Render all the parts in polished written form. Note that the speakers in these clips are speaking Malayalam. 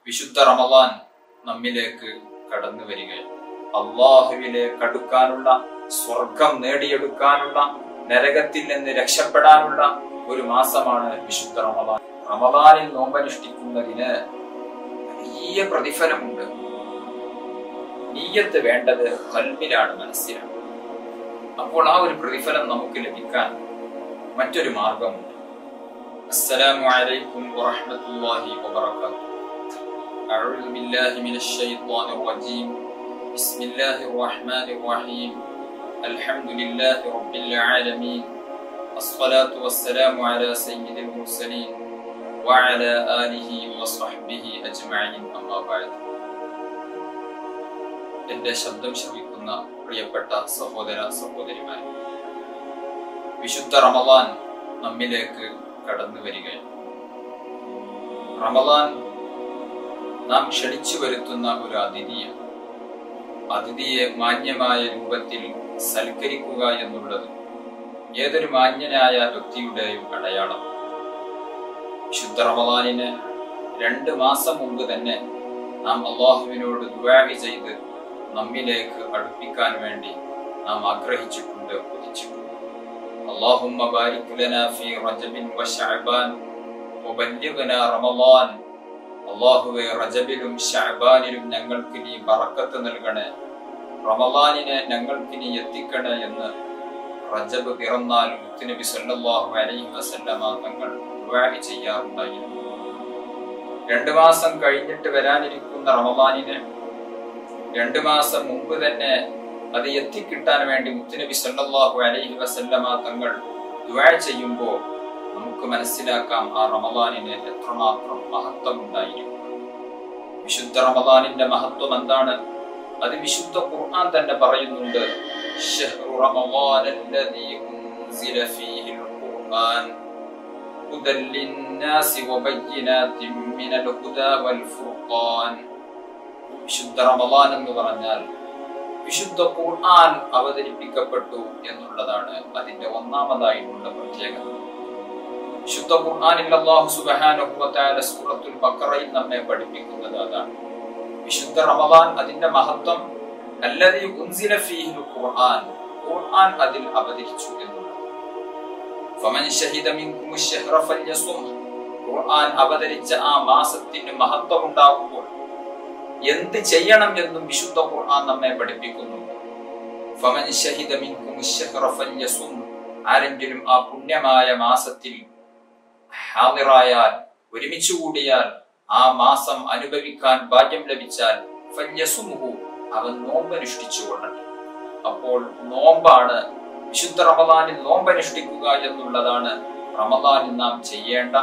വിശുദ്ധ റമളാൻ നമ്മിലേക്ക് കടന്നു വരികയാണ്. അള്ളാഹുവിലേക്ക് അടുക്കാനുള്ള, സ്വർഗം നേടിയെടുക്കാനുള്ള, നരകത്തിൽ നിന്ന് രക്ഷപ്പെടാനുള്ള ഒരു മാസമാണ് വിശുദ്ധ റമളാൻ. റമളാനിൽ നോമ്പനുഷ്ഠിക്കുന്നതിന് വലിയ പ്രതിഫലമുണ്ട്. നിയ്യത്ത് വേണ്ടത് ഖൽബിലാണ്, മനസ്സിലാണ്. അപ്പോൾ ആ ഒരു പ്രതിഫലം നമുക്ക് ലഭിക്കാൻ മറ്റൊരു മാർഗമുണ്ട്. അസ്സലാമു അലൈക്കും വറഹ്മത്തുള്ളാഹി വബറകാതുഹു. അഊദു ബില്ലാഹി മിനശ് ശൈത്വാനിർ റജീം. ബിസ്മില്ലാഹിർ റഹ്മാനിർ റഹീം. അൽഹംദുലില്ലാഹി റബ്ബിൽ ആലമീൻ. അസ്സലാത്തു വസ്സലാമു അലാ സയ്യിദിൽ മുർസലീൻ വഅലാ ആലിഹി വസ്വഹ്ബിഹി അജ്മഈൻ. അമ്മാ ബഅദ്. എന്റെ ശബ്ദം ശ്രവിക്കുന്ന പ്രിയപ്പെട്ട സഹോദര സഹോദരിമാരെ, വിശുദ്ധ റമളാൻ നമ്മിലേക്ക് കടന്നു വരികയാണ്. റമളാൻ നാം ക്ഷണിച്ചു വരുത്തുന്ന ഒരു അതിഥിയാണ്. അതിഥിയെ മാന്യമായ രൂപത്തിൽ സൽക്കരിക്കുക എന്നുള്ളത് ഏതൊരു മാന്യനായ വ്യക്തിയുടെയും അടയാളം. വിശുദ്ധ റമളാനിന് 2 മാസം മുമ്പ് തന്നെ നാം അല്ലാഹുവിനോട് ദുആ ചെയ്ത് നമ്മിലേക്ക് അടുപ്പിക്കാൻ വേണ്ടി നാം ആഗ്രഹിച്ചിട്ടുണ്ട്, കൊതിച്ചിട്ടുണ്ട്. اللهم بارك لنا في رجب وشعبان وبلغنا رمضان. അല്ലാഹുവേ, റജബിലും ശഅബാനിലും ഞങ്ങൾക്ക് നീ ബറക്കത്ത് നൽകണേ, റമളാനിനെ ഞങ്ങൾക്ക് നീ എത്തിക്കണേ എന്ന് റജബ് പിറന്നാൽ മുത്തുനബി സല്ലല്ലാഹു അലൈഹി വസല്ലമ തങ്ങൾ ദുആ ചെയ്യാറുണ്ടായിരുന്നു. 2 മാസം കഴിഞ്ഞിട്ട് വരാനിരിക്കുന്ന റമളാനിനെ 2 മാസം മുമ്പ് തന്നെ അത് എത്തിക്കിട്ടാൻ വേണ്ടി മുത്തുനബി സല്ലല്ലാഹു അലൈഹി വസല്ലമ തങ്ങൾ ദുആ ചെയ്യുമ്പോൾ നമുക്ക് മനസ്സിലാക്കാം ആ റമളാനിന് എത്രമാത്രം മഹത്വം ഉണ്ടായിരിക്കും. വിശുദ്ധ റമളാനിന്റെ മഹത്വം എന്താണ്? അത് വിശുദ്ധ ഖുർആൻ തന്നെ പറയുന്നുണ്ട്. ശഹ്റു റമളാനല്ലദീ ഉൻസില ഫീഹിൽ ഖുർആൻ ഹുദൽ ലിന്നാസി വബയ്യിനാതിൻ മിനൽ ഹുദാ വൽ ഫുർഖാൻ. വിശുദ്ധ റമളാൻ എന്ന് പറഞ്ഞാൽ വിശുദ്ധ ഖുർആൻ അവതരിപ്പിക്കപ്പെട്ടു എന്നുള്ളതാണ് അതിന്റെ ഒന്നാമതായിട്ടുള്ള പ്രത്യേകത. വിശുദ്ധ ഖുർആനിൽ അല്ലാഹു സുബ്ഹാനഹു വ തആല സൂറത്തുൽ ബഖറയിൽ നമ്മെ പഠിപ്പിക്കുന്നത് അതാണ്. വിശുദ്ധ റമളാൻ അതിന്റെ മഹത്വം അല്ലദീ ഉൻസില ഫീഹിൽ ഖുർആൻ, ഖുർആൻ അതിൽ അവതരിച്ചു എന്നുള്ളത്. ഫമൻ ശഹിദ മിൻകുമുശ് ശഹ്റ ഫല്യസും. ഖുർആൻ അവതരിച്ച ആ മാസത്തിന് മഹത്വം ഉണ്ടാകുമ്പോൾ എന്ത് ചെയ്യണം എന്നും വിശുദ്ധ ഖുർആൻ നമ്മെ പഠിപ്പിക്കുന്നുണ്ട്. ഫമൻ ശഹിദ മിൻകുമുശ് ശഹ്റ ഫല്യസും. ആരെങ്കിലും ആ പുണ്യമായ മാസത്തിൽ ഹാദിറായാൽ, ഒരുമിച്ച് കൂടിയാൽ, ആ മാസം അനുഭവിക്കാൻ ഭാഗ്യം ലഭിച്ചാൽ ഫല്യസുംഹു, അവൻ നോമ്പനുഷ്ഠിച്ചു കൊള്ളട്ടെ. അപ്പോൾ നോമ്പാണ്, വിശുദ്ധ റമളാനിൽ നോമ്പനുഷ്ഠിക്കുക എന്നുള്ളതാണ് റമളാനിൽ നാം ചെയ്യേണ്ട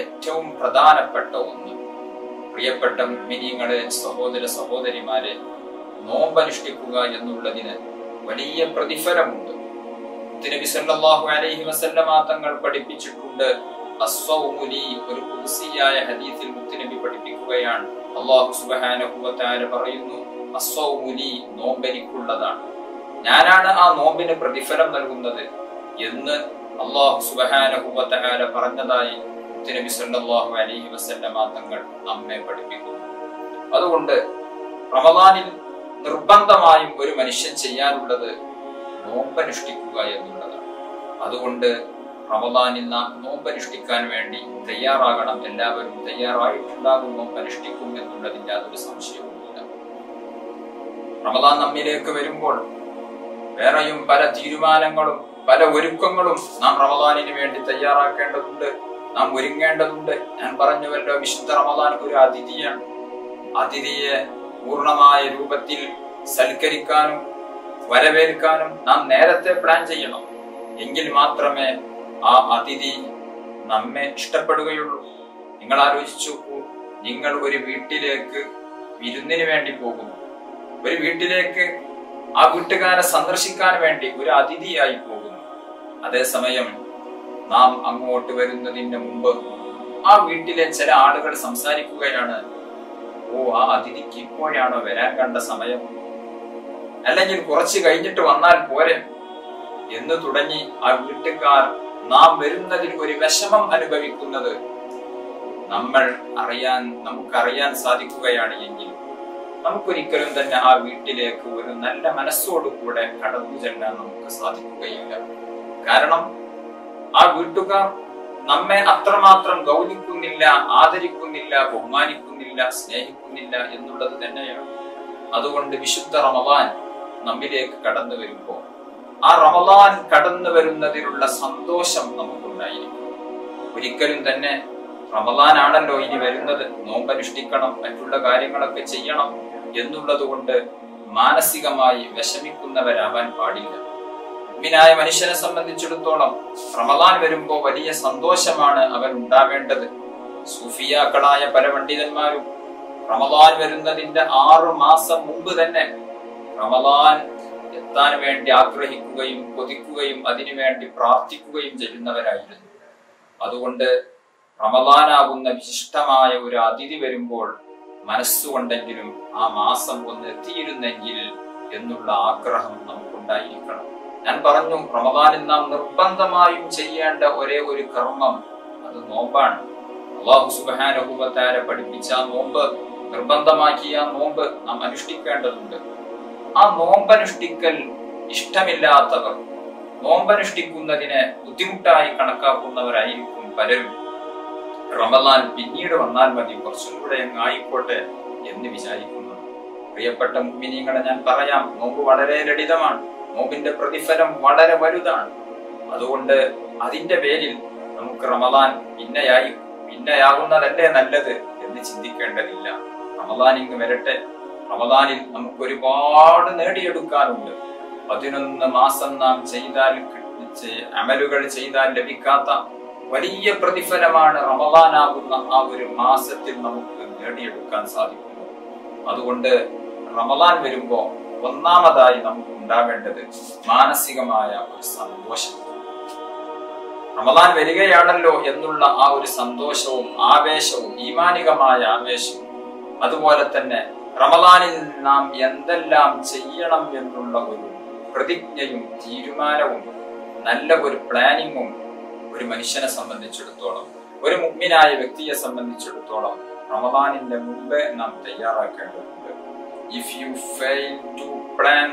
ഏറ്റവും പ്രധാനപ്പെട്ട ഒന്ന്. പ്രിയപ്പെട്ട മുഅ്മിനീങ്ങളെ, സഹോദര സഹോദരിമാരെ, നോമ്പനുഷ്ഠിക്കുക എന്നുള്ളതിന് വലിയ പ്രതിഫലമുണ്ട്. നബി സല്ലല്ലാഹു അലൈഹി വസല്ലമ തങ്ങൾ പഠിപ്പിച്ചിട്ടുണ്ട്. അസ്സൗമു ലി, ഒരു ഖുദ്സിയായ ഹദീസിൽ മുത്തുനബി പഠിപ്പിക്കുകയാണ്. അല്ലാഹു സുബ്ഹാനഹു വ തആല പറയുന്നു, അസ്സൗമു ലി, നോമ്പെനിക്കുള്ളതാണ്, ഞാനാണ് ആ നോമ്പിന് പ്രതിഫലം നൽകുന്നത് എന്ന് അല്ലാഹു സുബ്ഹാനഹു വ തആല പറഞ്ഞതായി നബി സല്ലല്ലാഹു അലൈഹി വസല്ലമ തങ്ങൾ നമ്മെ പഠിപ്പിക്കുന്നു. അതുകൊണ്ട് റമളാനിൽ നിർബന്ധമായും ഒരു മനുഷ്യൻ ചെയ്യാനുള്ളത് നോമ്പനുഷ്ഠിക്കുക എന്നുള്ളതാണ്. അതുകൊണ്ട് റമളാനിൽ നാം നോമ്പനുഷ്ഠിക്കാൻ വേണ്ടി തയ്യാറാകണം. എല്ലാവരും തയ്യാറായിട്ടുണ്ടാകും, നോമ്പനുഷ്ഠിക്കും എന്നുള്ളതിന്റെ യാതൊരു സംശയവുമില്ല. റമളാൻ നമ്മിലേക്ക് വരുമ്പോൾ വേറെയും പല തീരുമാനങ്ങളും പല ഒരുക്കങ്ങളും നാം റമളാനിന് വേണ്ടി തയ്യാറാക്കേണ്ടതുണ്ട്, നാം ഒരുങ്ങേണ്ടതുണ്ട്. ഞാൻ പറഞ്ഞുവല്ലോ, വിശുദ്ധ റമളാൻ ഒരു അതിഥിയാണ്. അതിഥിയെ പൂർണ്ണമായ രൂപത്തിൽ സൽക്കരിക്കാനും വരവേൽക്കാനും നാം നേരത്തെ പ്ലാൻ ചെയ്യണം. എങ്കിൽ മാത്രമേ ആ അതിഥി നമ്മെ ഇഷ്ടപ്പെടുകയുള്ളൂ. നിങ്ങൾ ആലോചിച്ചു നോക്കൂ, നിങ്ങൾ ഒരു വീട്ടിലേക്ക് വിരുന്നിന് വേണ്ടി പോകുന്നു, ഒരു വീട്ടിലേക്ക് ആ വീട്ടുകാരെ സന്ദർശിക്കാൻ വേണ്ടി ഒരു അതിഥിയായി പോകുന്നു. അതേസമയം നാം അങ്ങോട്ട് വരുന്നതിന് മുമ്പ് ആ വീട്ടിലെ ചില ആളുകൾ സംസാരിക്കുകയാണ്, ഓ, ആ അതിഥിക്ക് ഇപ്പോഴാണോ വരാൻ കണ്ട സമയം, അല്ലെങ്കിൽ കുറച്ച് കഴിഞ്ഞിട്ട് വന്നാൽ പോരെ എന്ന് തുടങ്ങി ആ വീട്ടുകാർ നാം വരുന്നതിൽ ഒരു വിഷമം അനുഭവിക്കുന്നത് നമുക്കറിയാൻ സാധിക്കുകയാണ് എങ്കിൽ നമുക്കൊരിക്കലും തന്നെ ആ വീട്ടിലേക്ക് ഒരു നല്ല മനസ്സോടുകൂടെ കടന്നു ചെല്ലാൻ നമുക്ക് സാധിക്കുകയില്ല. കാരണം ആ വീട്ടുകാർ നമ്മെ അത്രമാത്രം ഗൗനിക്കുന്നില്ല, ആദരിക്കുന്നില്ല, ബഹുമാനിക്കുന്നില്ല, സ്നേഹിക്കുന്നില്ല എന്നുള്ളത് തന്നെയാണ്. അതുകൊണ്ട് വിശുദ്ധ റമളാൻ നമ്മിലേക്ക് കടന്നു വരുമ്പോൾ ആ റമളാൻ കടന്നു വരുന്നതിലുള്ള സന്തോഷം നമുക്കുണ്ടായിരിക്കും. ഒരിക്കലും തന്നെ റമളാൻ ആണല്ലോ ഇനി വരുന്നത്, നോമ്പനുഷ്ഠിക്കണം, മറ്റുള്ള കാര്യങ്ങളൊക്കെ ചെയ്യണം എന്നുള്ളത് കൊണ്ട് മാനസികമായി വിഷമിക്കുന്നവരാവാൻ പാടില്ല. മുഅ്മിനായ മനുഷ്യനെ സംബന്ധിച്ചിടത്തോളം റമളാൻ വരുമ്പോ വലിയ സന്തോഷമാണ് അവൻ ഉണ്ടാവേണ്ടത്. സൂഫിയാക്കളായ പല പണ്ഡിതന്മാരും റമളാൻ വരുന്നതിന്റെ 6 മാസം മുമ്പ് തന്നെ റമളാൻ എത്താൻ വേണ്ടി ആഗ്രഹിക്കുകയും കൊതിക്കുകയും അതിനുവേണ്ടി പ്രാർത്ഥിക്കുകയും ചെയ്യുന്നവരായിരുന്നു. അതുകൊണ്ട് റമളാനാകുന്ന വിശിഷ്ടമായ ഒരു അതിഥി വരുമ്പോൾ മനസ്സുകൊണ്ടെങ്കിലും ആ മാസം ഒന്ന് എത്തിയിരുന്നെങ്കിൽ എന്നുള്ള ആഗ്രഹം നമുക്കുണ്ടായിരിക്കണം. ഞാൻ പറഞ്ഞു, റമളാനിൽ നാം നിർബന്ധമായും ചെയ്യേണ്ട ഒരേ ഒരു കർമ്മം അത് നോമ്പാണ്. അല്ലാഹു സുബ്ഹാനഹു വ തആല പഠിപ്പിച്ച നോമ്പ്, നിർബന്ധമാക്കിയ നോമ്പ് നാം അനുഷ്ഠിക്കേണ്ടതുണ്ട്. ആ നോമ്പനുഷ്ഠിക്കൽ ഇഷ്ടമില്ലാത്തവർ, നോമ്പനുഷ്ഠിക്കുന്നതിനെ ബുദ്ധിമുട്ടായി കണക്കാക്കുന്നവരായിരിക്കും പലരും. റമളാൻ പിന്നീട് വന്നാൽ മതി, കുറച്ചും കൂടെ ആയിക്കോട്ടെ എന്ന് വിചാരിക്കുന്നു. പ്രിയപ്പെട്ട മുഅ്മിനീങ്ങളെ, ഞാൻ പറയാം, നോമ്പ് വളരെ ലളിതമാണ്, നോമ്പിന്റെ പ്രതിഫലം വളരെ വലുതാണ്. അതുകൊണ്ട് അതിന്റെ പേരിൽ നമുക്ക് റമളാൻ പിന്നെയാകുന്നതല്ലേ നല്ലത് എന്ന് ചിന്തിക്കേണ്ടതില്ല. റമളാൻ ഇങ്ങ് വരട്ടെ. റമളാനിൽ നമുക്ക് ഒരുപാട് നേടിയെടുക്കാനുണ്ട്. 11 മാസം നാം അമലുകൾ ചെയ്താൽ ലഭിക്കാത്ത വലിയ പ്രതിഫലമാണ് റമളാനാകുന്ന ആ ഒരു മാസത്തിൽ നമുക്ക് നേടിയെടുക്കാൻ സാധിക്കുന്നു. അതുകൊണ്ട് റമളാൻ വരുമ്പോ ഒന്നാമതായി നമുക്ക് ഉണ്ടാവേണ്ടത് മാനസികമായ ഒരു സന്തോഷം. റമളാൻ വരികയാണല്ലോ എന്നുള്ള ആ ഒരു സന്തോഷവും ആവേശവും, ഈമാനികമായ ആവേശവും, അതുപോലെ തന്നെ റമളാനിൽ നാം എന്തെല്ലാം ചെയ്യണം എന്നുള്ള ഒരു പ്രതിജ്ഞയും തീരുമാനവും നല്ല ഒരു പ്ലാനിങ്ങും ഒരു മനുഷ്യനെ സംബന്ധിച്ചിടത്തോളം, ഒരു മുഅ്മിനായ വ്യക്തിയെ സംബന്ധിച്ചിടത്തോളം റമളാനിന്റെ മുമ്പേ നാം തയ്യാറാക്കേണ്ടതുണ്ട്. If you fail to plan,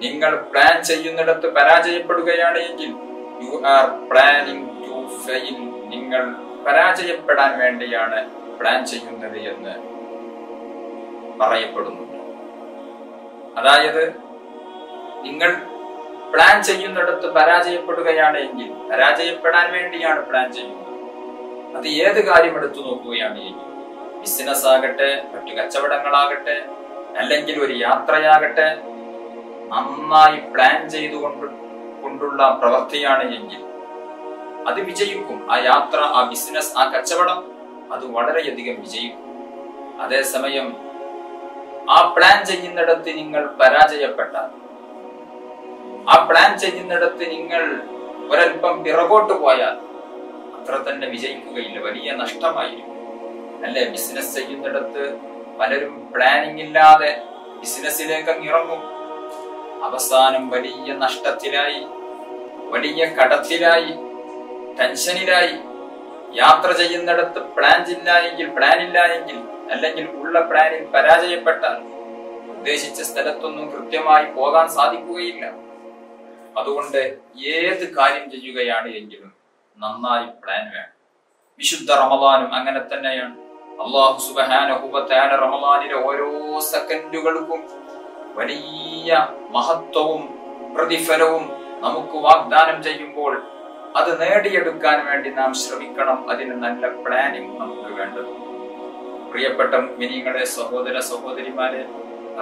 നിങ്ങൾ പ്ലാൻ ചെയ്യുന്നിടത്ത് പരാജയപ്പെടുകയാണ് എങ്കിൽ you are planning to fail, നിങ്ങൾ പരാജയപ്പെടാൻ വേണ്ടിയാണ് പ്ലാൻ ചെയ്യുന്നത് എന്ന് പറയപ്പെടുന്നുണ്ട്. അതായത് നിങ്ങൾ പ്ലാൻ ചെയ്യുന്നിടത്ത് പരാജയപ്പെടുകയാണ് എങ്കിൽ പരാജയപ്പെടാൻ വേണ്ടിയാണ് പ്ലാൻ ചെയ്യുന്നത്. അത് ഏത് കാര്യം എടുത്തു നോക്കുകയാണ് എങ്കിൽ, ബിസിനസ് ആകട്ടെ, മറ്റു കച്ചവടങ്ങളാകട്ടെ, അല്ലെങ്കിൽ ഒരു യാത്രയാകട്ടെ, നന്നായി പ്ലാൻ ചെയ്തുകൊണ്ടുള്ള പ്രവൃത്തിയാണ് എങ്കിൽ അത് വിജയിക്കും. ആ യാത്ര, ആ ബിസിനസ്, ആ കച്ചവടം അത് വളരെയധികം വിജയിക്കും. അതേസമയം ആ പ്ലാൻ ചെയ്യുന്നിടത്ത് നിങ്ങൾ പരാജയപ്പെട്ടാൽ, ആ പ്ലാൻ ചെയ്യുന്നിടത്ത് നിങ്ങൾ ഒരൽപ്പം പിറകോട്ട് പോയാൽ അത്ര തന്നെ വിജയിക്കുകയില്ല, വലിയ നഷ്ടമായിരിക്കും. അല്ലെ, ബിസിനസ് ചെയ്യുന്നിടത്ത് പലരും പ്ലാനിങ് ഇല്ലാതെ ബിസിനസ്സിലേക്ക് ഇറങ്ങും. അവസാനം വലിയ നഷ്ടത്തിലായി, വലിയ കടത്തിലായി, ടെൻഷനിലായി. യാത്ര ചെയ്യുന്നിടത്ത് പ്ലാൻ ഇല്ല എങ്കിൽ അല്ലെങ്കിൽ ഉള്ള പ്ലാനിൽ പരാജയപ്പെട്ടാൽ ഉദ്ദേശിച്ച സ്ഥലത്തൊന്നും കൃത്യമായി പോകാൻ സാധിക്കുകയില്ല. അതുകൊണ്ട് ഏത് കാര്യം ചെയ്യുകയാണ് എങ്കിലും നന്നായി പ്ലാൻ വേണം. വിശുദ്ധ റമളാനും അങ്ങനെ തന്നെയാണ്. അല്ലാഹു സുബ്ഹാനഹു വ തആല റമളാനിലെ ഓരോ സെക്കൻഡുകൾക്കും വലിയ മഹത്വവും പ്രതിഫലവും നമുക്ക് വാഗ്ദാനം ചെയ്യുമ്പോൾ അത് നേടിയെടുക്കാൻ വേണ്ടി നാം ശ്രമിക്കണം. അതിന് നല്ല പ്ലാനിങ് നമുക്ക് വേണ്ടത്. പ്രിയപ്പെട്ട മുഅ്മിനീങ്ങളെ, സഹോദര സഹോദരിമാരെ,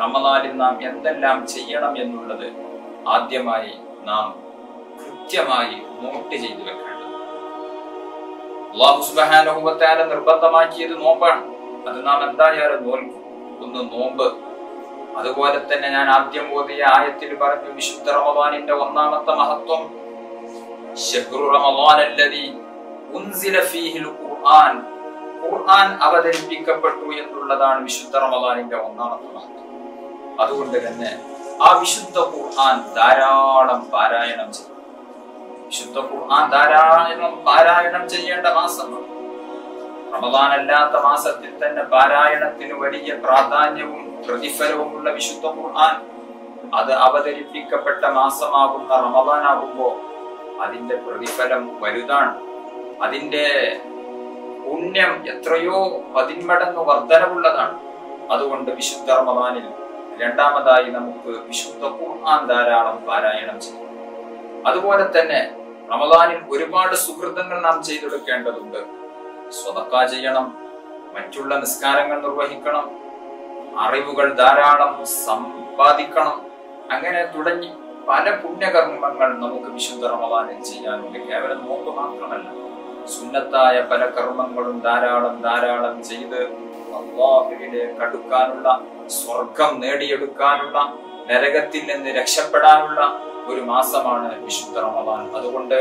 റമളാനിൽ നാം എന്തെല്ലാം ചെയ്യണം എന്നുള്ളത് ആദ്യമായി നാം കൃത്യമായി നോട്ട് ചെയ്തു വെക്കേണ്ടത്. അല്ലാഹു സുബ്ഹാനഹു വ തആല നിർബന്ധമാക്കിയത് നോമ്പാണ്. അത് നാം എന്തായാലും നോൽക്കും. ഒന്ന് നോമ്പ്. അതുപോലെ തന്നെ ഞാൻ ആദ്യം ഓതിയ ആയത്തിൽ പറഞ്ഞു, വിശുദ്ധ റമളാനിന്റെ ഒന്നാമത്തെ മഹത്വം ശഹ്റു റമളാൻ അല്ലദീ ഉൻസില ഫീഹിൽ ഖുർആൻ, ഖുർആൻ അവതരിപ്പിക്കപ്പെട്ടു എന്നുള്ളതാണ് വിശുദ്ധ റമളാനിന്റെ ഒന്നാമത്തെ മഹത്വം. അതുകൊണ്ട് തന്നെ ആ വിശുദ്ധ ഖുർആൻ ധാരാളം പാരായണം ചെയ്യും. വിശുദ്ധ ഖുർആൻ ധാരാളം പാരായണം ചെയ്യേണ്ട മാസമാണ്. റമദാൻ അല്ലാത്ത മാസത്തിൽ തന്നെ പാരായണത്തിന് വലിയ പ്രാധാന്യവും പ്രതിഫലവുമുള്ള വിശുദ്ധ ഖുർആൻ അത് അവതരിപ്പിക്കപ്പെട്ട മാസമാകുന്ന റമദാനാകുമ്പോ അതിന്റെ പ്രതിഫലം വലുതാണ്. അതിന്റെ പുണ്യം എത്രയോ 10 മടങ്ങ് വർധനവുള്ളതാണ്. അതുകൊണ്ട് വിശുദ്ധ റമദാനിൽ രണ്ടാമതായി നമുക്ക് വിശുദ്ധ ഖുർആൻ ധാരാളം പാരായണം ചെയ്യും. അതുപോലെ തന്നെ റമദാനിൽ ഒരുപാട് സുഹൃതങ്ങൾ നാം ചെയ്തെടുക്കേണ്ടതുണ്ട്. സ്വതക്ക ചെയ്യണം, മറ്റുള്ള നിസ്കാരങ്ങൾ നിർവഹിക്കണം, അറിവുകൾ ധാരാളം സമ്പാദിക്കണം, അങ്ങനെ തുടങ്ങി പല പുണ്യകർമ്മങ്ങൾ നമുക്ക് വിശുദ്ധ റമദാനിൽ ചെയ്യാനുണ്ട്. കേവലം നോമ്പ് മാത്രമല്ല, സുന്നത്തായ പല കർമ്മങ്ങളും ധാരാളം ചെയ്ത് അല്ലാഹുവിലേക്ക് അടുക്കാനുള്ള, സ്വർഗം നേടിയെടുക്കാനുള്ള, നരകത്തിൽ നിന്ന് രക്ഷപ്പെടാനുള്ള ഒരു മാസമാണ് വിശുദ്ധ റമദാൻ. അതുകൊണ്ട്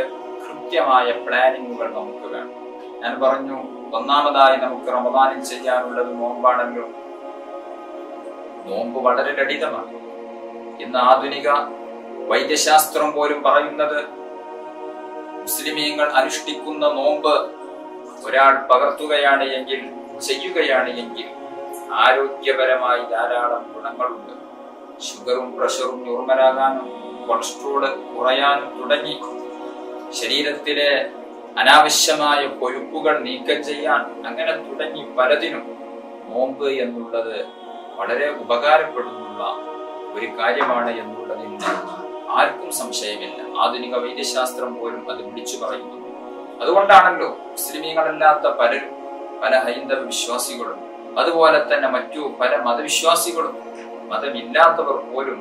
കൃത്യമായ പ്ലാനിങ്ങുകൾ നമുക്ക് വേണം. ഞാൻ പറഞ്ഞു, ഒന്നാമതായി നമുക്ക് റമദാനിൽ ചെയ്യാനുള്ളത് നോമ്പാണല്ലോ. നോമ്പ് വളരെ ലളിതമാണ്. ഇന്ന് ആധുനിക വൈദ്യശാസ്ത്രം പോലും പറയുന്നത് മുസ്ലിമീങ്ങൾ അനുഷ്ഠിക്കുന്ന നോമ്പ് ഒരാൾ പകർത്തുകയാണ് എങ്കിൽ, ചെയ്യുകയാണ് എങ്കിൽ ആരോഗ്യപരമായി ധാരാളം ഗുണങ്ങളുണ്ട്. ഷുഗറും പ്രഷറും നോർമലാകാനും, കൊളസ്ട്രോള് കുറയാനും തുടങ്ങി ശരീരത്തിലെ അനാവശ്യമായ കൊഴുപ്പുകൾ നീക്കം ചെയ്യാൻ, അങ്ങനെ തുടങ്ങി പലതിനും നോമ്പ് എന്നുള്ളത് വളരെ ഉപകാരപ്പെടുന്നുള്ള ഒരു കാര്യമാണ് എന്നുള്ളതിന് ആർക്കും സംശയമില്ല. ആധുനിക വൈദ്യശാസ്ത്രം പോലും അത് വിളിച്ചു പറയുന്നു. അതുകൊണ്ടാണല്ലോ മുസ്ലിമീങ്ങളല്ലാത്ത പലരും, പല ഹൈന്ദവ വിശ്വാസികളും, അതുപോലെ തന്നെ മറ്റു പല മതവിശ്വാസികളും, മതമില്ലാത്തവർ പോലും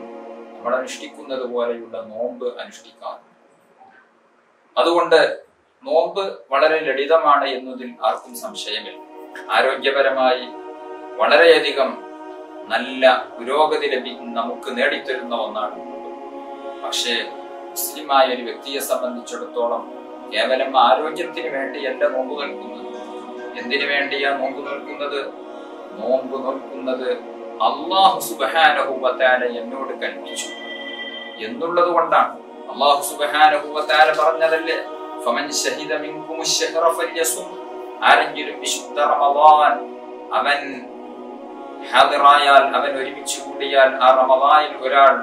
നമ്മൾ അനുഷ്ഠിക്കുന്നത് പോലെയുള്ള നോമ്പ് അനുഷ്ഠിക്കാറുണ്ട്. അതുകൊണ്ട് നോമ്പ് വളരെ ലളിതമാണ് എന്നതിൽ ആർക്കും സംശയമില്ല. ആരോഗ്യപരമായി വളരെയധികം നല്ല പുരോഗതി നമുക്ക് നേടിത്തരുന്ന ഒന്നാണ് നോമ്പ്. പക്ഷേ മുസ്ലിമായ ഒരു വ്യക്തിയെ സംബന്ധിച്ചിടത്തോളം കേവലം ആരോഗ്യത്തിന് വേണ്ടിയല്ല നോമ്പ് നോൽക്കുന്നത്. എന്തിനു വേണ്ടിയാ നോമ്പ് നോൽക്കുന്നത്? നോമ്പ് നോൽക്കുന്നത് അല്ലാഹു സുബ്ഹാനഹു വ തആല എന്നോട് കൽപ്പിച്ചു എന്നുള്ളത് കൊണ്ടാണ്. അല്ലാഹു സുബ്ഹാനഹു വ തആല പറഞ്ഞതല്ലേ, ഫമൻ ശഹിദ മിൻകുമുശ് ശഹ്റ ഫല്യസും. ആരെങ്കിലും വിശുദ്ധ റമദാൻ അവൻ ഹാദിറായാൽ, അവൻ ഒരുമിച്ച് കൂടിയാൽ, ആ റമദാനിൽ ഒരാൾ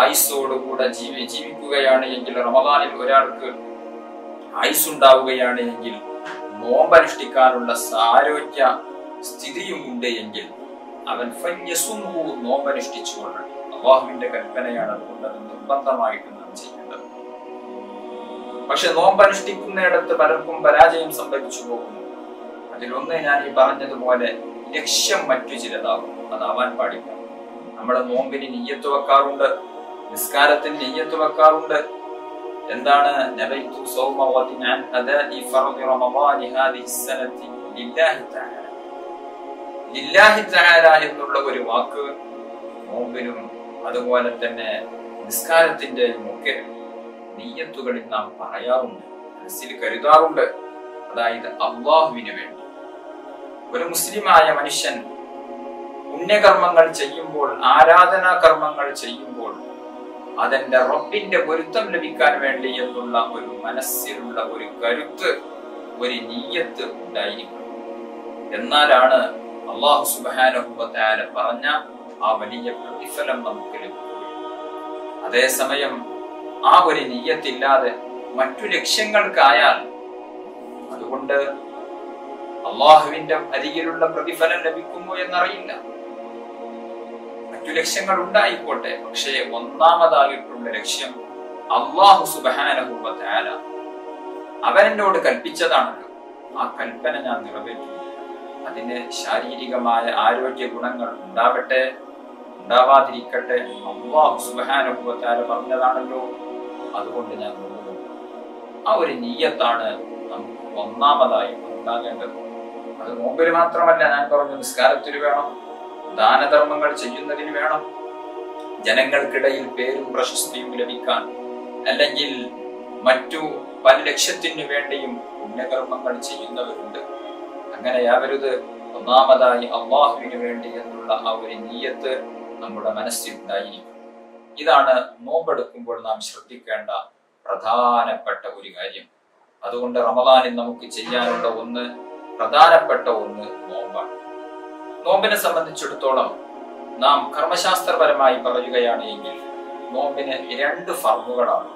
ആയുസ്സോടുകൂടെ ജീവിക്കുകയാണ് എങ്കിൽ, റമദാനിൽ ഒരാൾക്ക് ആയുസ്സുണ്ടാവുകയാണ് എങ്കിൽ, നോമ്പനുഷ്ഠിക്കാനുള്ള ആരോഗ്യ സ്ഥിതിയും ഉണ്ട് എങ്കിൽ അവൻ ഫല്യസുംഹു, നോമ്പനുഷ്ഠിച്ചു കൊള്ളണം. അല്ലാഹുവിന്റെ കൽപ്പനയാണ്. അതുകൊണ്ട് അത് നിർബന്ധമായിട്ടും നാം ചെയ്യേണ്ടത്. പക്ഷെ നോമ്പനുഷ്ഠിക്കുന്നിടത്ത് പലർക്കും പരാജയം സംഭവിച്ചു പോകുന്നു. അതിലൊന്ന് ഞാൻ ഈ പറഞ്ഞതുപോലെ ലക്ഷ്യം മറ്റു ചിലതാകും. അതാവാൻ പാടില്ല. നമ്മുടെ നോമ്പിന് നിയ്യത്ത് വെക്കാറുണ്ട്, നിസ്കാരത്തിന് നിയ്യത്ത് വെക്കാറുണ്ട്. എന്താണ്? നബൈതു സൗമ വദിൻ അൻ അദാഇ ഫർദി റമദാനി ഹാദിഹി സനതി ലില്ലാഹി തആല. ലില്ലാഹി തആല എന്നുള്ള ഒരു വാക്ക് നോമ്പിനും അതുപോലെ തന്നെ നിസ്കാരത്തിന്റെയും ഒക്കെ നിയ്യത്തുകളിൽ നാം പറയാറുണ്ട്, മനസ്സിൽ കരുതാറുണ്ട്. അതായത് അല്ലാഹുവിന് വേണ്ടി. ഒരു മുസ്ലിമായ മനുഷ്യൻ പുണ്യകർമ്മങ്ങൾ ചെയ്യുമ്പോൾ, ആരാധനാ കർമ്മങ്ങൾ ചെയ്യുമ്പോൾ അതെന്റെ റബ്ബിന്റെ പൊരുത്തം ലഭിക്കാൻ വേണ്ടി എന്നുള്ള ഒരു മനസ്സിലുള്ള ഒരു കരുത്ത്, ഒരു നിയ്യത്ത് ഉണ്ടായിരിക്കും. എന്നാലാണ് അല്ലാഹു സുബ്ഹാനഹു വ തആല പറഞ്ഞ ആ വലിയ പ്രതിഫലം നമുക്ക് ലഭിക്കും. അതേസമയം ആ ഒരു നിയ്യത്തില്ലാതെ മറ്റു ലക്ഷ്യങ്ങൾക്കായാൽ, അതുകൊണ്ട് അള്ളാഹുവിന്റെ അരികിലുള്ള പ്രതിഫലം ലഭിക്കുമോ എന്നറിയില്ല. മറ്റു ലക്ഷ്യങ്ങൾ ഉണ്ടായിക്കോട്ടെ, പക്ഷേ ഒന്നാമതായിട്ടുള്ള ലക്ഷ്യം അല്ലാഹു സുബ്ഹാനഹു വ തആല അവനോട് കൽപ്പിച്ചതാണല്ലോ. ആ കൽപ്പന ഞാൻ നിറവേറ്റും. അതിന് ശാരീരികമായ ആരോഗ്യ ഗുണങ്ങൾ ഉണ്ടാവട്ടെ ഉണ്ടാവാതിരിക്കട്ടെ, അല്ലാഹു സുബ്ഹാനഹു വ തആല പറഞ്ഞതാണല്ലോ. അതുകൊണ്ട് ഞാൻ നോക്കുന്നു. ആ ഒരു നിയ്യത്താണ് നമുക്ക് ഒന്നാമതായി ഉണ്ടാകേണ്ടത്. അത് നോമ്പിൽ മാത്രമല്ല, ഞാൻ പറഞ്ഞു, നിസ്കാരത്തിന് വേണം, ദാനധർമ്മങ്ങൾ ചെയ്യുന്നതിന് വേണം, ജനങ്ങൾക്കിടയിൽ പേരും പ്രശസ്തിയും ലഭിക്കാൻ, അല്ലെങ്കിൽ മറ്റു പല ലക്ഷ്യത്തിനു വേണ്ടിയും പുണ്യകർമ്മങ്ങൾ ചെയ്യുന്നവരുണ്ട്. അങ്ങനെയാവരുത്. ഒന്നാമതായി അല്ലാഹുവിന് വേണ്ടി എന്നുള്ള ആ ഒരു നിയ്യത്ത് നമ്മുടെ മനസ്സിൽ ഉണ്ടായിരിക്കും. ഇതാണ് നോമ്പെടുക്കുമ്പോൾ നാം ശ്രദ്ധിക്കേണ്ട പ്രധാനപ്പെട്ട ഒരു കാര്യം. അതുകൊണ്ട് റമദാനിൽ നമുക്ക് ചെയ്യാനുള്ള ഒന്ന്, പ്രധാനപ്പെട്ട ഒന്ന് നോമ്പാണ്. നോമ്പിനെ സംബന്ധിച്ചിടത്തോളം നാം കർമ്മശാസ്ത്രപരമായി പറയുകയാണ് എങ്കിൽ നോമ്പിന് 2 ഫർളുകളാണ്.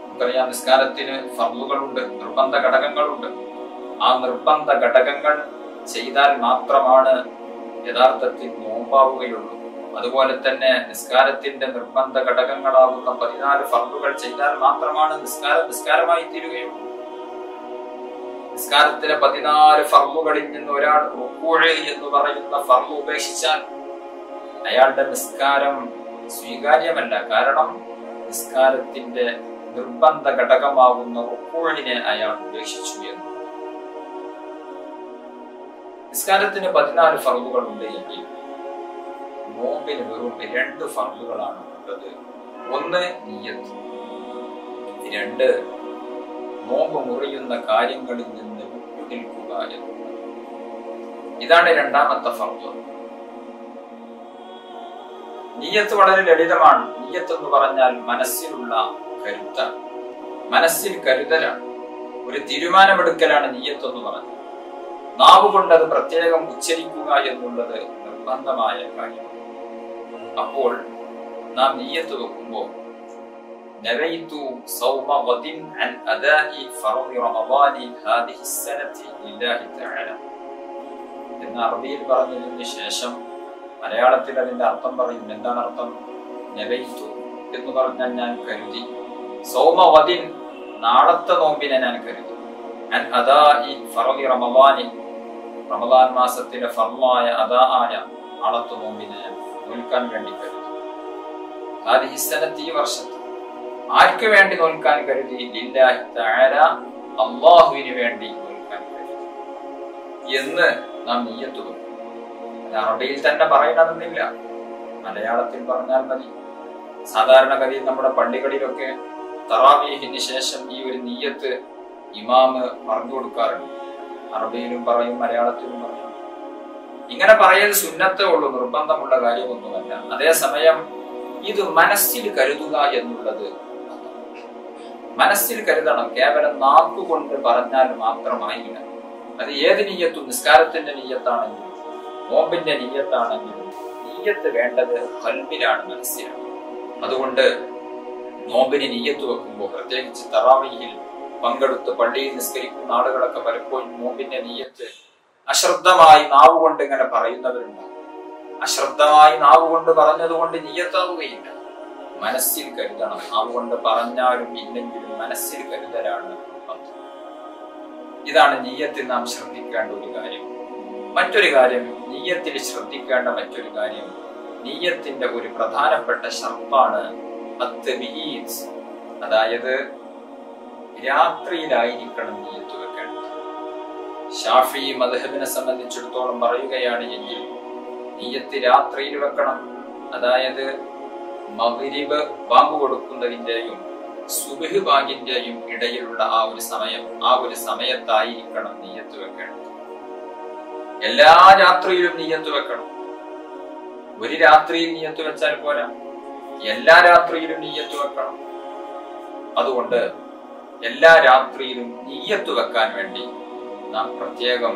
നമുക്കറിയാം, നിസ്കാരത്തിന് ഫർളുകളുണ്ട്, നിർബന്ധ ഘടകങ്ങളുണ്ട്. ആ നിർബന്ധ ഘടകങ്ങൾ ചെയ്താൽ മാത്രമാണ് യഥാർത്ഥത്തിൽ നോമ്പാവുകയുള്ളൂ. അതുപോലെ തന്നെ നിസ്കാരത്തിന്റെ നിർബന്ധ ഘടകങ്ങളാകുന്ന 14 ഫർളുകൾ ചെയ്താൽ മാത്രമാണ് നിസ്കാരമായി തീരുകയുള്ളൂ. നിസ്കാരത്തിലെ 14 ഫർളുകളിൽ നിന്ന് ഒരാൾ റുകൂഅ് എന്ന് പറയുന്ന ഫർള് ഉപേക്ഷിച്ചാൽ അയാളുടെ നിസ്കാരം സ്വീകാര്യമല്ല. കാരണം നിസ്കാരത്തിന്റെ നിർബന്ധ ഘടകമാകുന്ന റുകൂഅിനെ അയാൾ ഉപേക്ഷിച്ചു എന്ന്. നിസ്കാരത്തിന് 14 ഫർളുകൾ ഉണ്ട് എങ്കിൽ നോമ്പിന് വെറും 2 ഫർളുകളാണ് ഉള്ളത്. ഒന്ന് നിയ്യത്ത്, 2 നോമ്പ് മുറിയുന്ന കാര്യങ്ങളിൽ നിന്ന് വിട്ടുനിൽക്കുക എന്നുള്ളത്. ഇതാണ് രണ്ടാമത്തെ ഫർള്. നിയ്യത്ത് വളരെ ലളിതമാണ്. നിയ്യത്ത് എന്ന് പറഞ്ഞാൽ മനസ്സിലുള്ള കരുത്താണ്, മനസ്സിൽ കരുതലാണ്, ഒരു തീരുമാനമെടുക്കലാണ് നിയ്യത്ത് എന്ന് പറഞ്ഞത്. നാവ് കൊണ്ട് അത് പ്രത്യേകം ഉച്ചരിക്കുക എന്നുള്ളത് നിർബന്ധമായ കാര്യമാണ്. അപ്പോൾ നാം നിയ്യത്ത് വെക്കുമ്പോൾ നവൈതു സൗമ ഗദിൻ അൻ അദാഇ ഫർളി റമളാനി ഹാദിഹി സനതി ലില്ലാഹി തആല എന്ന അറബിയിൽ പറഞ്ഞതിന് ശേഷം മലയാളത്തിൽ അതിന്റെ അർത്ഥം പറയും. എന്താണ് അർത്ഥം? നവൈതു എന്ന് പറഞ്ഞാൽ ഞാൻ കരുതി, സൗമ ഗദിൻ നാളത്തെ നോമ്പിനെ ഞാൻ കരുതി, അൻ അദാഇ ഫർളി റമളാനി റമളാൻ മാസത്തിലെ ഫർളായ അദാആയ നാളത്തെ നോമ്പിനെ ഞാൻ നോൽക്കാൻ വേണ്ടി കരുതി. ഹാദിഹി സനതി വർഷത്തിൽ ആർക്ക് വേണ്ടി നോൽക്കാൻ കരുതി? ലില്ലാഹി തആല അല്ലാഹുവിന് വേണ്ടി നോൽക്കാൻ കരുതി എന്ന് നാം നിയ്യത്ത് വെക്കും. അറബിയിൽ തന്നെ പറയണമെന്നില്ല, മലയാളത്തിൽ പറഞ്ഞാൽ മതി. സാധാരണഗതിയിൽ നമ്മുടെ പള്ളികളിലൊക്കെ തറാവീഹിന് ശേഷം ഈ ഒരു നിയ്യത്ത് ഇമാമ് പറഞ്ഞു കൊടുക്കാറുണ്ട്. അറബിയിലും പറയും, മലയാളത്തിലും പറയും. ഇങ്ങനെ പറയൽ സുന്നത്തേ ഉള്ളൂ, നിർബന്ധമുള്ള കാര്യമൊന്നുമല്ല. അതേസമയം ഇത് മനസ്സിൽ കരുതുക എന്നുള്ളത് മനസ്സിൽ കരുതണം. കേവലം നാക്കുകൊണ്ട് പറഞ്ഞാൽ മാത്രമായില്ല. അത് ഏത് നിയ്യത്തും, നിസ്കാരത്തിന്റെ നിയ്യത്താണെങ്കിലും നോമ്പിന്റെ നിയ്യത്താണെങ്കിലും നിയ്യത്ത് വേണ്ടത് ഖൽബിലാണ്, മനസ്സിലാണ്. അതുകൊണ്ട് നോമ്പിന് നിയ്യത്ത് വെക്കുമ്പോൾ, പ്രത്യേകിച്ച് തറാവീഹിൽ പങ്കെടുത്ത് പള്ളിയിൽ നിസ്കരിക്കുന്ന ആളുകളൊക്കെ പലപ്പോഴും നോമ്പിന്റെ നിയ്യത്ത് അശ്രദ്ധമായി നാവ് കൊണ്ട് ഇങ്ങനെ പറയുന്നവരുണ്ട്. അശ്രദ്ധമായി നാവ് കൊണ്ട് പറഞ്ഞതുകൊണ്ട് നിയ്യത്താവുകയില്ല. മനസ്സിൽ കരുതണം. നാവ് കൊണ്ട് പറഞ്ഞാലും ഇല്ലെങ്കിലും മനസ്സിൽ കരുതലാണ്. ഇതാണ് നിയ്യത്തിൽ നാം ശ്രദ്ധിക്കേണ്ട ഒരു കാര്യം. മറ്റൊരു കാര്യം, നിയ്യത്തിൽ ശ്രദ്ധിക്കേണ്ട മറ്റൊരു കാര്യം, നിയ്യത്തിന്റെ ഒരു പ്രധാനപ്പെട്ട ശർത്താണ് അത്തബീത്. അതായത് രാത്രിയിലായിരിക്കണം നിയ്യത്ത് വെക്കേണ്ടത്. ശാഫിഈ മദ്ഹബിനെ സംബന്ധിച്ചിടത്തോളം പറയുകയാണ് എങ്കിൽ നിയ്യത്ത് രാത്രിയിൽ വെക്കണം. അതായത് മഗ്രിബ് ബാങ്ക് കൊടുക്കുന്നതിന്റെയും സുബ്ഹ് ബാങ്കിന്റെയും ഇടയിലുള്ള ആ ഒരു സമയത്തായിരിക്കണം നിയ്യത്ത് വെക്കേണ്ടത്. എല്ലാ രാത്രിയിലും നിയ്യത്ത് വെക്കണം. ഒരു രാത്രിയിൽ നിയ്യത്ത് വെച്ചാൽ പോരാ, എല്ലാ രാത്രിയിലും നിയ്യത്ത് വെക്കണം. അതുകൊണ്ട് എല്ലാ രാത്രിയിലും നിയ്യത്ത് വെക്കാൻ വേണ്ടി നാം പ്രത്യേകം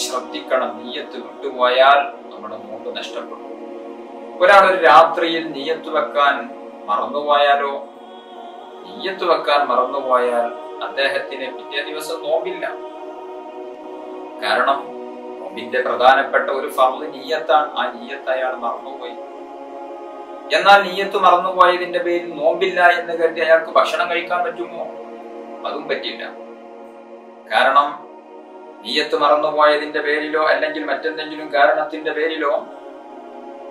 ശ്രദ്ധിക്കണം. നിയ്യത്ത് വിട്ടുപോയാൽ നമ്മുടെ നോമ്പ് നഷ്ടപ്പെടും. ഒരാൾ ഒരു രാത്രിയിൽ നിയ്യത്ത് വെക്കാൻ മറന്നുപോയാലോ, നിയ്യത്ത് വെക്കാൻ മറന്നുപോയാൽ അദ്ദേഹത്തിന് പിറ്റേ ദിവസം നോമ്പില്ല. കാരണം നോമ്പിന്റെ പ്രധാനപ്പെട്ട ഒരു ഫർള് നിയ്യത്താണ്. ആ നിയ്യത്ത് അയാൾ മറന്നുപോയി. എന്നാൽ നിയ്യത്ത് മറന്നുപോയതിന്റെ പേരിൽ നോമ്പില്ല എന്ന് കരുതി അയാൾക്ക് ഭക്ഷണം കഴിക്കാൻ പറ്റുമോ? അതും പറ്റില്ല. കാരണം നിയ്യത്ത് മറന്നുപോയതിന്റെ പേരിലോ അല്ലെങ്കിൽ മറ്റെന്തെങ്കിലും കാരണത്തിന്റെ പേരിലോ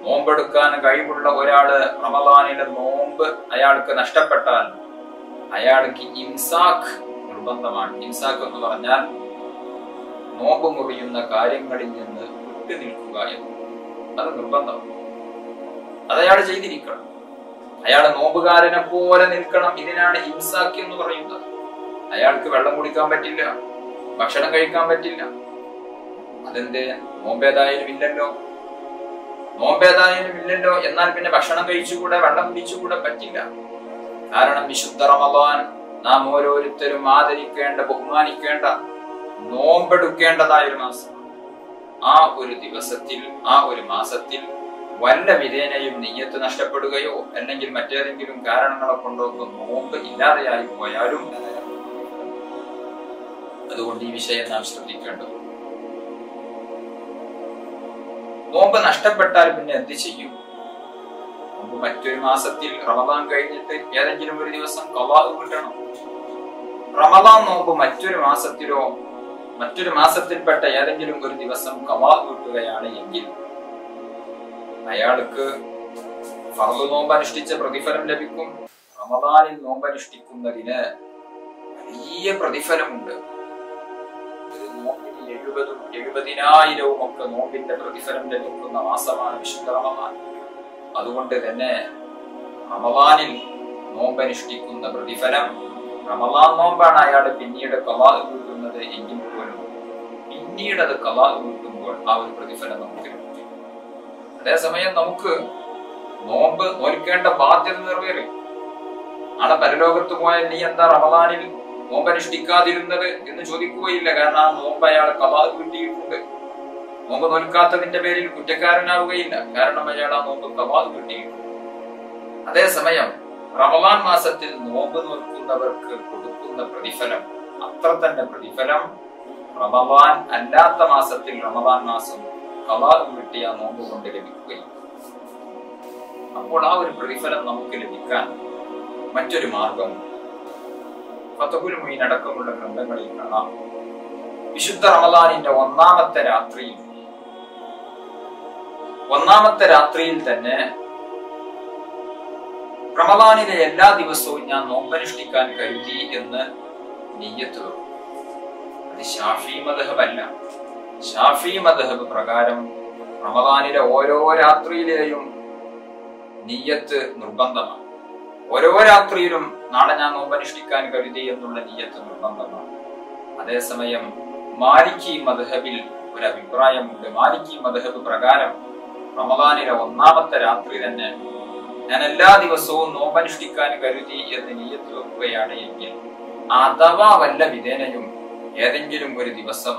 നോമ്പെടുക്കാൻ കഴിവുള്ള ഒരാള് റമളാനിലെ നോമ്പ് അയാൾക്ക് നഷ്ടപ്പെട്ടാൽ അയാൾക്ക് ഇംസാഖ് നിർബന്ധമാണ്. ഇംസാഖ് എന്ന് പറഞ്ഞാൽ നോമ്പ് മുറിയുന്ന കാര്യങ്ങളിൽ നിന്ന് വിട്ടു നിൽക്കുക എന്ന്. അത് നിർബന്ധമാണ്. അതയാൾ ചെയ്തിരിക്കണം. അയാൾ നോമ്പുകാരനെ പോലെ നിൽക്കണം. ഇതിനാണ് ഇംസാഖ് എന്ന് പറയുന്നത്. അയാൾക്ക് വെള്ളം കുടിക്കാൻ പറ്റില്ല, ഭക്ഷണം കഴിക്കാൻ പറ്റില്ല. അതെന്ത്? നോമ്പേതായാലും ഇല്ലല്ലോ. എന്നാൽ പിന്നെ ഭക്ഷണം കഴിച്ചുകൂടെ, വെള്ളം കുടിച്ചുകൂടെ പറ്റില്ല. കാരണം വിശുദ്ധ റമളാൻ നാം ഓരോരുത്തരും ആദരിക്കേണ്ട, ബഹുമാനിക്കേണ്ട നോമ്പെടുക്കേണ്ടതായ ഒരു മാസം. ആ ഒരു ദിവസത്തിൽ, ആ ഒരു മാസത്തിൽ വല്ല വിധേനയും നിയ്യത്ത് നഷ്ടപ്പെടുകയോ അല്ലെങ്കിൽ മറ്റേതെങ്കിലും കാരണങ്ങളെ കൊണ്ടോ നോമ്പ് ഇല്ലാതെയായി പോയാലും അതുകൊണ്ട് ഈ വിഷയം നാം ശ്രദ്ധിക്കേണ്ടത്. നോമ്പ് നഷ്ടപ്പെട്ടാൽ പിന്നെ എന്ത് ചെയ്യും? നോമ്പ് മറ്റൊരു മാസത്തിൽ റമദാൻ കഴിഞ്ഞിട്ട് ഏതെങ്കിലും ഒരു ദിവസം ഖളാ വീട്ടണം. റമദാൻ നോമ്പ് മറ്റൊരു മാസത്തിലോ മറ്റൊരു മാസത്തിൽപ്പെട്ട ഏതെങ്കിലും ഒരു ദിവസം ഖളാ വീട്ടുകയാണ് എങ്കിൽ അയാൾക്ക് ഫർദ് നോമ്പ് അനുഷ്ഠിച്ച പ്രതിഫലം ലഭിക്കും. റമദാനിൽ നോമ്പ് അനുഷ്ഠിക്കുന്നതിന് വലിയ പ്രതിഫലമുണ്ട്. ഒരു നോമ്പിന് 70,000 ഒക്കെ നോമ്പിന്റെ പ്രതിഫലം ലഭിക്കുന്ന മാസമാണ് വിശുദ്ധ റമദാൻ. അതുകൊണ്ട് തന്നെ റമദാനിൽ നോമ്പ് അനുഷ്ഠിക്കുന്ന പ്രതിഫലം, റമദാൻ നോമ്പാണ് അയാൾ പിന്നീട് ഖളാ വീട്ടുന്നത് എങ്കിൽ പോലും പിന്നീട് അത് ഖളാ വീട്ടുമ്പോൾ ആ ഒരു പ്രതിഫലം നമുക്ക് ലഭിക്കും. അതേസമയം നമുക്ക് നോമ്പ് നോൽക്കേണ്ട ബാധ്യത നിറവേറി. നാളെ പരലോകത്ത് പോയാൽ നീ എന്താ റമദാനിൽ നോമ്പ് അനുഷ്ഠിക്കാതിരുന്നത് എന്ന് ചോദിക്കുകയില്ല. കാരണം ആ നോമ്പ് അയാൾ ഖളാ വീട്ടിയിട്ടുണ്ട്. നോമ്പ് നോൽക്കാത്തതിന്റെ പേരിൽ കുറ്റക്കാരനാവുകയില്ല. കാരണം അയാൾ ആ നോമ്പ് ഖളാ വീട്ടിയിട്ടുണ്ട്. അതേസമയം റമദാൻ മാസത്തിൽ നോമ്പ് നോൽക്കുന്നവർക്ക് കൊടുക്കുന്ന പ്രതിഫലം അത്ര തന്നെ പ്രതിഫലം റമദാൻ അല്ലാത്ത മാസത്തിൽ റമദാൻ മാസം ഖളാ വീട്ടിയ നോമ്പ് കൊണ്ട് ലഭിക്കുകയും. അപ്പോൾ ആ ഒരു പ്രതിഫലം നമുക്ക് ലഭിക്കാൻ മറ്റൊരു മാർഗം ഫത്ഹുൽ മുഈൻ അടക്കമുള്ള ഗ്രന്ഥങ്ങളിൽ കാണാം. വിശുദ്ധ റമദാനിന്റെ ഒന്നാമത്തെ രാത്രിയിൽ തന്നെ റമദാനിലെ എല്ലാ ദിവസവും ഞാൻ നോമ്പനുഷ്ഠിക്കാൻ കരുതി എന്ന് നിയ്യത്ത് വെക്കും. അത് ശാഫി മദ്ഹബ് അല്ല. ശാഫി മദ്ഹബ് പ്രകാരം റമദാനിലെ ഓരോ രാത്രിയിലെയും നിയ്യത്ത് നിർബന്ധമാണ്. ഓരോ രാത്രിയിലും നാളെ ഞാൻ നോമ്പനുഷ്ഠിക്കാൻ കരുതി എന്നുള്ള നിയ്യത്ത് നിർബന്ധമാണ്. അതേസമയം മാലിക്കി മദ്ഹബിൽ ഒരു അഭിപ്രായമുണ്ട്. മാലിക്കി മദ്ഹബ് പ്രകാരം റമദാനിലെ ഒന്നാമത്തെ രാത്രി തന്നെ ഞാൻ എല്ലാ ദിവസവും നോമ്പനുഷ്ഠിക്കാൻ കരുതി എന്ന് നിയ്യത്ത് വെക്കുകയാണ് എങ്കിൽ അഥവാ വല്ല വിധേനയും ഏതെങ്കിലും ഒരു ദിവസം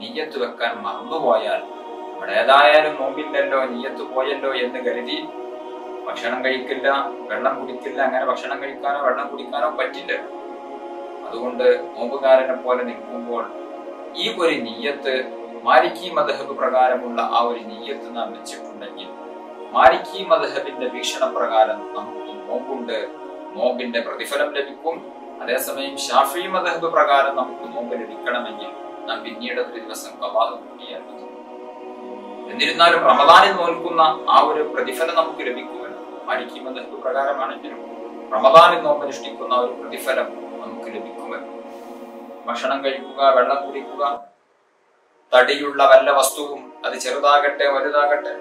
നിയ്യത്ത് വെക്കാൻ മറന്നുപോയാൽ അവിടെ ഏതായാലും നോമ്പില്ലല്ലോ, നിയ്യത്ത് പോയല്ലോ എന്ന് കരുതി ഭക്ഷണം കഴിക്കില്ല, വെള്ളം കുടിക്കില്ല. അങ്ങനെ ഭക്ഷണം കഴിക്കാനോ വെള്ളം കുടിക്കാനോ പറ്റില്ല. അതുകൊണ്ട് നോമ്പുകാരനെ പോലെ നിൽക്കുമ്പോൾ ഈ ഒരു നിയ്യത്ത് മാലിക്കി മദ്ഹബ് പ്രകാരമുള്ള ആ ഒരു നിയ്യത്ത് നാം വെച്ചിട്ടുണ്ടെങ്കിൽ മാലിക്കി മദ്ഹബിന്റെ വീക്ഷണപ്രകാരം നമുക്ക് നോമ്പുണ്ട്, നോമ്പിന്റെ പ്രതിഫലം ലഭിക്കും. അതേസമയം ശാഫി മദ്ഹബ് പ്രകാരം നമുക്ക് നോമ്പ് ലഭിക്കണമെങ്കിൽ നാം പിന്നീട് ഒരു ദിവസം ഖളാ വീട്ടിയാൽ മതി. എന്നിരുന്നാലും റമദാനിൽ നോൽക്കുന്ന ആ ഒരു പ്രതിഫലം നമുക്ക് ലഭിക്കുമല്ലോ. മാലിക്കി മദ്ഹബ് പ്രകാരമാണെങ്കിലും റമദാനിൽ നോമ്പനുഷ്ഠിക്കുന്ന ഒരു പ്രതിഫലം നമുക്ക് ലഭിക്കുമല്ലോ. ഭക്ഷണം കഴിക്കുക, വെള്ളം കുടിക്കുക, തടിയുള്ള വല്ല വസ്തുവും അത് ചെറുതാകട്ടെ വലുതാകട്ടെ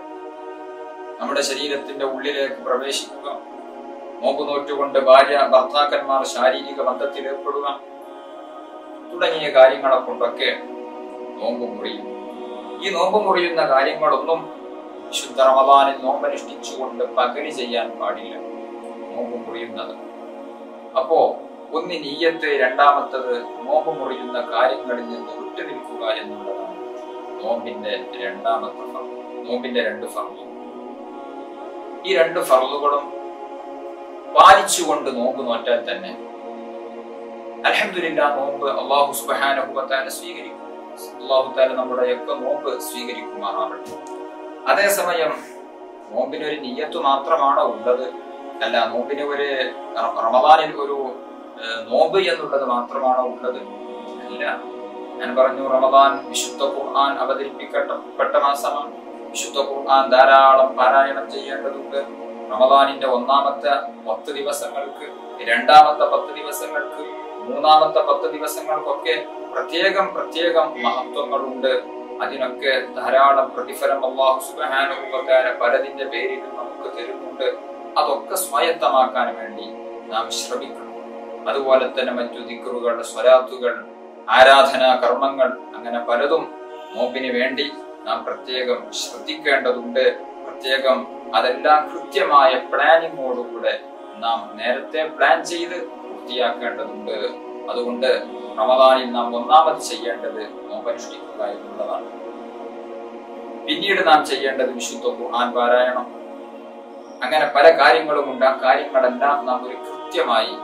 നമ്മുടെ ശരീരത്തിന്റെ ഉള്ളിലേക്ക് പ്രവേശിക്കുക, നോമ്പ് നോറ്റുകൊണ്ട് ഭാര്യ ഭർത്താക്കന്മാർ ശാരീരിക ബന്ധത്തിൽ ഏർപ്പെടുക തുടങ്ങിയ കാര്യങ്ങളെ കൊണ്ടൊക്കെ നോമ്പ് മുറിയും. ഈ നോമ്പ് മുറിയുന്ന കാര്യങ്ങളൊന്നും വിശുദ്ധ റമദാനിൽ നോമ്പനുഷ്ഠിച്ചുകൊണ്ട് പകല് ചെയ്യാൻ പാടില്ല. നോമ്പ് മുറിയുന്നത് അപ്പോ ഒന്ന് നിയ്യത്ത്, രണ്ടാമത്തത് നോമ്പ് മുറിയുന്ന കാര്യങ്ങളിൽ നിന്ന് വിട്ടുനിൽക്കുക എന്നുള്ളതാണ് നോമ്പിന്റെ രണ്ടാമത്തെ ഫർള്. നോമ്പിന്റെ 2 ഫർള്. ഈ 2 ഫർളുകളും പാലിച്ചുകൊണ്ട് നോമ്പ് നോറ്റാൽ തന്നെ അൽഹംദുലില്ലാഹ് നോമ്പ് അല്ലാഹു സുബ്ഹാനഹു വ തആല സ്വീകരിക്കും. അല്ലാഹു തആല നമ്മുടെയൊക്കെ നോമ്പ് സ്വീകരിക്കുമാറാവട്ടെ. അതേസമയം നോമ്പിനൊരു നിയ്യത്ത് മാത്രമാണോ ഉള്ളത്? അല്ല, നോമ്പിന് ഒരു റമദാനിൽ ഒരു നോമ്പ് എന്നുള്ളത് മാത്രമാണോ ഉള്ളത്? അല്ല. ഞാൻ പറഞ്ഞു, റമദാൻ വിശുദ്ധ ഖുർആൻ അവതരിപ്പിക്കപ്പെട്ട മാസമാണ്. വിശുദ്ധ ഖുർആൻ ധാരാളം പാരായണം ചെയ്യേണ്ടതുണ്ട്. റമദാനിന്റെ ഒന്നാമത്തെ 10 ദിവസങ്ങൾക്ക്, രണ്ടാമത്തെ 10 ദിവസങ്ങൾക്ക്, മൂന്നാമത്തെ 10 ദിവസങ്ങൾക്കൊക്കെ പ്രത്യേകം മഹത്വങ്ങളുണ്ട്. അതിനൊക്കെ ധാരാളം പ്രതിഫലം അല്ലാഹു സുബ്ഹാനഹു വ തആല പലതിന്റെ പേരിലും നമുക്ക് തരുന്നുണ്ട്. അതൊക്കെ സ്വായത്തമാക്കാൻ വേണ്ടി നാം ശ്രമിക്കണം. അതുപോലെ തന്നെ മറ്റു ദിക്റുകൾ, സ്വലാത്തുകൾ, ആരാധനാ കർമ്മങ്ങൾ, അങ്ങനെ പലതും നോമ്പിന് വേണ്ടി നാം പ്രത്യേകം ശ്രദ്ധിക്കേണ്ടതുണ്ട്. പ്രത്യേകം അതെല്ലാം കൃത്യമായ പ്ലാനിങ്ങോടുകൂടെ നാം നേരത്തെ പ്ലാൻ ചെയ്ത് പൂർത്തിയാക്കേണ്ടതുണ്ട്. അതുകൊണ്ട് റമദാനിൽ നാം ഒന്നാമത് ചെയ്യേണ്ടത് നോമ്പനുഷ്ഠിക്കുക എന്നുള്ളതാണ്. പിന്നീട് നാം ചെയ്യേണ്ടത് വിശുദ്ധ ഖുർആൻ പാരായണം. അങ്ങനെ പല കാര്യങ്ങളുമുണ്ട്. ആ കാര്യങ്ങളെല്ലാം നാം ഒരു കൃത്യമായി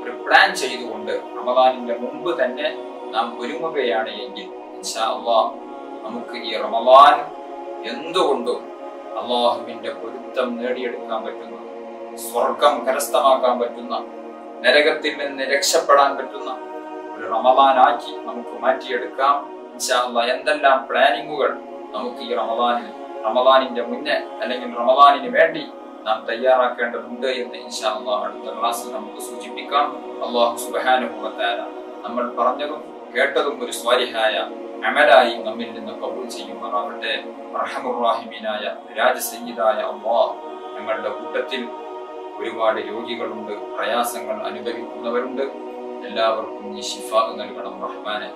ഒരു പ്ലാൻ ചെയ്തുകൊണ്ട് റമദാനിന്റെ മുമ്പ് തന്നെ നാം ഒരുങ്ങുകയാണ് എങ്കിൽ ഇൻഷാ അല്ലാഹ് നമുക്ക് ഈ റമദാൻ എന്തുകൊണ്ടും അള്ളാഹുവിന്റെ പൊരുത്തം നേടിയെടുക്കാൻ പറ്റുന്ന, സ്വർഗം കരസ്ഥമാക്കാൻ പറ്റുന്ന, നരകത്തിൽ നിന്ന് രക്ഷപ്പെടാൻ പറ്റുന്ന ഒരു റമദാനാക്കി നമുക്ക് മാറ്റിയെടുക്കാം ഇൻഷാ അല്ലാഹ്. എന്തെല്ലാം പ്ലാനിങ്ങുകൾ നമുക്ക് ഈ റമദാനിന്റെ മുന്നേ അല്ലെങ്കിൽ റമദാനിന് വേണ്ടി നാം തയ്യാറാക്കേണ്ടതുണ്ട് എന്ന് ഇൻഷാ അല്ലാഹ് അടുത്ത ക്ലാസ്സിൽ നമുക്ക് സൂചിപ്പിക്കാം. അല്ലാഹു സുബ്ഹാനഹു വ തആല നമ്മൾ പറഞ്ഞതും കേട്ടതും ഒരു സ്വാലിഹായ അമലായി നമ്മിൽ നിന്ന് കബൂൽ ചെയ്യുമാറാവട്ടെ. അർഹമുർ റഹീമീനായ രാജസയ്യിദായ അല്ലാഹ്, ഞങ്ങളുടെ കൂട്ടത്തിൽ ഒരുപാട് രോഗികളുണ്ട്, പ്രയാസങ്ങൾ അനുഭവിക്കുന്നവരുണ്ട്. എല്ലാവർക്കും നീ ശിഫാ നൽകണം റഹ്മാനെ.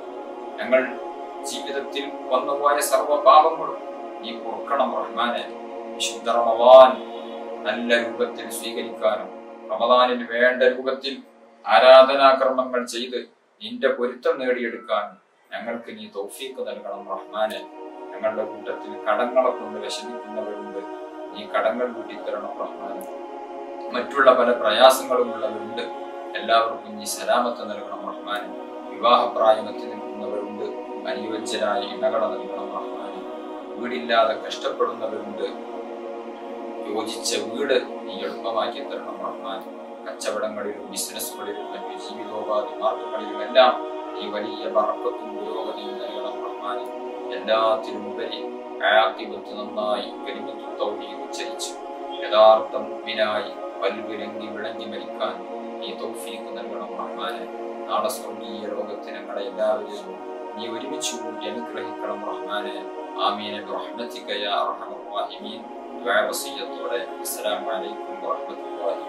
ഞങ്ങൾ ജീവിതത്തിൽ വന്നുപോയ സർവ്വ പാപങ്ങളും നീ പൊറുക്കണം റഹ്മാനെ. വിശുദ്ധ റമദാൻ നല്ല രൂപത്തിൽ സ്വീകരിക്കാനും റമദാനിൽ വേണ്ട രൂപത്തിൽ ആരാധനാകർമ്മങ്ങൾ ചെയ്ത് നിന്റെ പൊരുത്തം നേടിയെടുക്കാനും ഞങ്ങൾക്ക് നീ തൗഫീഖ് നൽകണം റഹ്മാനെ. ഞങ്ങളുടെ കൂട്ടത്തിൽ കടങ്ങളെ കൊണ്ട് വിഷമിക്കുന്നവരുണ്ട്, നീ കടങ്ങൾ വീട്ടിത്തരണം റഹ്മാനെ. മറ്റുള്ള പല പ്രയാസങ്ങളും ഉള്ളവരുണ്ട്, എല്ലാവർക്കും നീ സലാമത്ത് നൽകണം റഹ്മാനെ. വിവാഹപ്രായമെത്തി നിൽക്കുന്നവരുണ്ട്, അനുയോജ്യരായ ഇണകളെ നൽകണം റഹ്മാനെ. വീടില്ലാതെ കഷ്ടപ്പെടുന്നവരുണ്ട്, യോജിച്ച വീട് നീ എളുപ്പമാക്കി തരണം റഹ്മാൻ. കച്ചവടങ്ങളിലും ബിസിനസ്സുകളിലും മറ്റു ജീവിതോപാധി മാർഗങ്ങളിലും എല്ലാം ഈ വലിയ ബറക്കത്തും പുരോഗതിയും നൽകണം റഹ്മാൻ. എല്ലാത്തിനും ഉപരി ആഖിബത്ത് നന്നായി കലിമത്തു തൗഹീദ് ഉച്ചരിച്ച് യഥാർത്ഥ മുഅ്മിനായി പൽവിലങ്ങി വിളങ്ങി മരിക്കാൻ നീ തൗഫീഖ് നൽകണം റഹ്മാനെ. നാളെ സ്വർഗീയ ലോകത്തിന് ഞങ്ങളെ എല്ലാവരെയും നീ ഒരുമിച്ച് കൂട്ടി അനുഗ്രഹിക്കണം റഹ്മാനെ. ആമീൻ ബിറഹ്മതിക യാ അർഹമർ റഹീമീൻ. ദുആ വസിയത്തോടെ അസ്സലാമു അലൈക്കും വറഹ്മത്തുള്ളാഹി